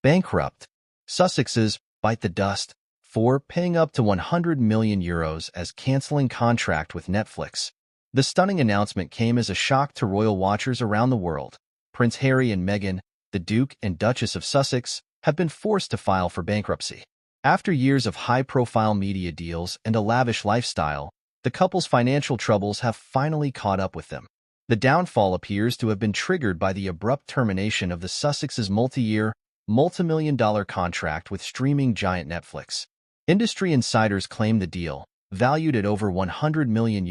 Bankrupt. Sussexes bite the dust. 4. Paying up to €100 million as canceling contract with Netflix. The stunning announcement came as a shock to royal watchers around the world. Prince Harry and Meghan, the Duke and Duchess of Sussex, have been forced to file for bankruptcy. After years of high-profile media deals and a lavish lifestyle, the couple's financial troubles have finally caught up with them. The downfall appears to have been triggered by the abrupt termination of the Sussexes' multi-year, multi-million-dollar contract with streaming giant Netflix. Industry insiders claim the deal, valued at over €100 million,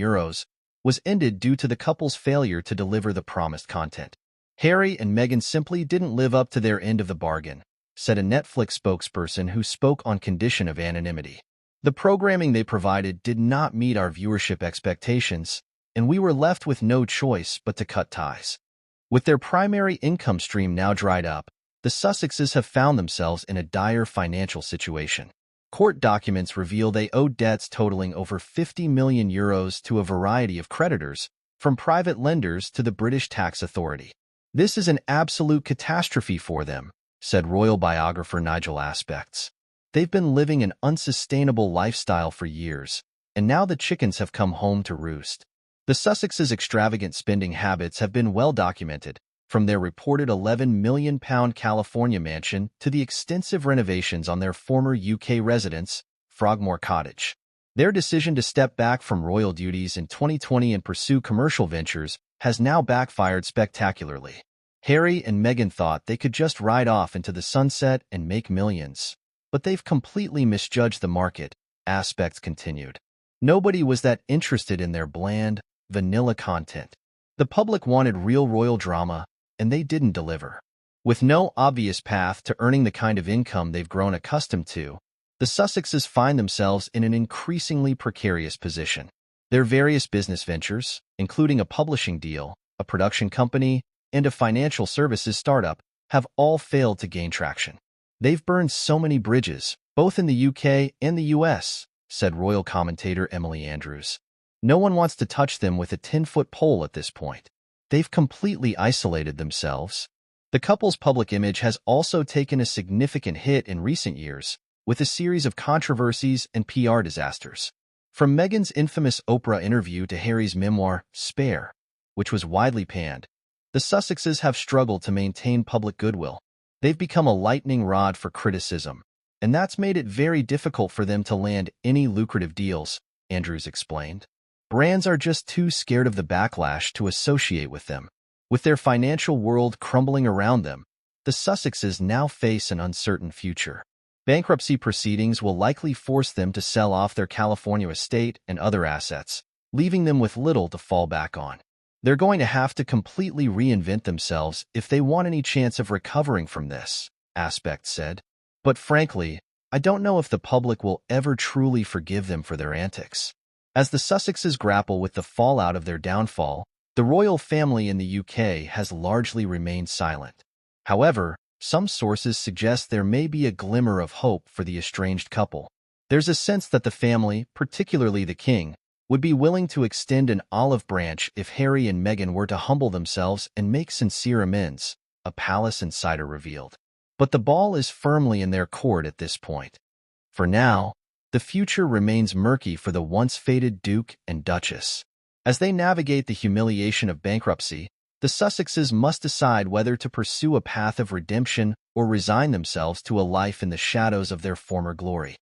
was ended due to the couple's failure to deliver the promised content. Harry and Meghan simply didn't live up to their end of the bargain, said a Netflix spokesperson who spoke on condition of anonymity. The programming they provided did not meet our viewership expectations, and we were left with no choice but to cut ties. With their primary income stream now dried up, the Sussexes have found themselves in a dire financial situation. Court documents reveal they owed debts totaling over €50 million to a variety of creditors, from private lenders to the British tax authority. This is an absolute catastrophe for them, said royal biographer Nigel Aspects. They've been living an unsustainable lifestyle for years, and now the chickens have come home to roost. The Sussexes' extravagant spending habits have been well documented, from their reported £11 million California mansion to the extensive renovations on their former UK residence, Frogmore Cottage. Their decision to step back from royal duties in 2020 and pursue commercial ventures has now backfired spectacularly. Harry and Meghan thought they could just ride off into the sunset and make millions. But they've completely misjudged the market, Aspects continued. Nobody was that interested in their bland, vanilla content. The public wanted real royal drama, and they didn't deliver. With no obvious path to earning the kind of income they've grown accustomed to, the Sussexes find themselves in an increasingly precarious position. Their various business ventures, including a publishing deal, a production company, and a financial services startup, have all failed to gain traction. They've burned so many bridges, both in the UK and the US, said royal commentator Emily Andrews. No one wants to touch them with a 10-foot pole at this point. They've completely isolated themselves. The couple's public image has also taken a significant hit in recent years, with a series of controversies and PR disasters. From Meghan's infamous Oprah interview to Harry's memoir, Spare, which was widely panned, the Sussexes have struggled to maintain public goodwill. They've become a lightning rod for criticism, and that's made it very difficult for them to land any lucrative deals, Andrews explained. Brands are just too scared of the backlash to associate with them. With their financial world crumbling around them, the Sussexes now face an uncertain future. Bankruptcy proceedings will likely force them to sell off their California estate and other assets, leaving them with little to fall back on. They're going to have to completely reinvent themselves if they want any chance of recovering from this, Aspect said. But frankly, I don't know if the public will ever truly forgive them for their antics. As the Sussexes grapple with the fallout of their downfall, the royal family in the UK has largely remained silent. However, some sources suggest there may be a glimmer of hope for the estranged couple. There's a sense that the family, particularly the king, would be willing to extend an olive branch if Harry and Meghan were to humble themselves and make sincere amends, a palace insider revealed. But the ball is firmly in their court at this point. For now, the future remains murky for the once-fated Duke and Duchess. As they navigate the humiliation of bankruptcy, the Sussexes must decide whether to pursue a path of redemption or resign themselves to a life in the shadows of their former glory.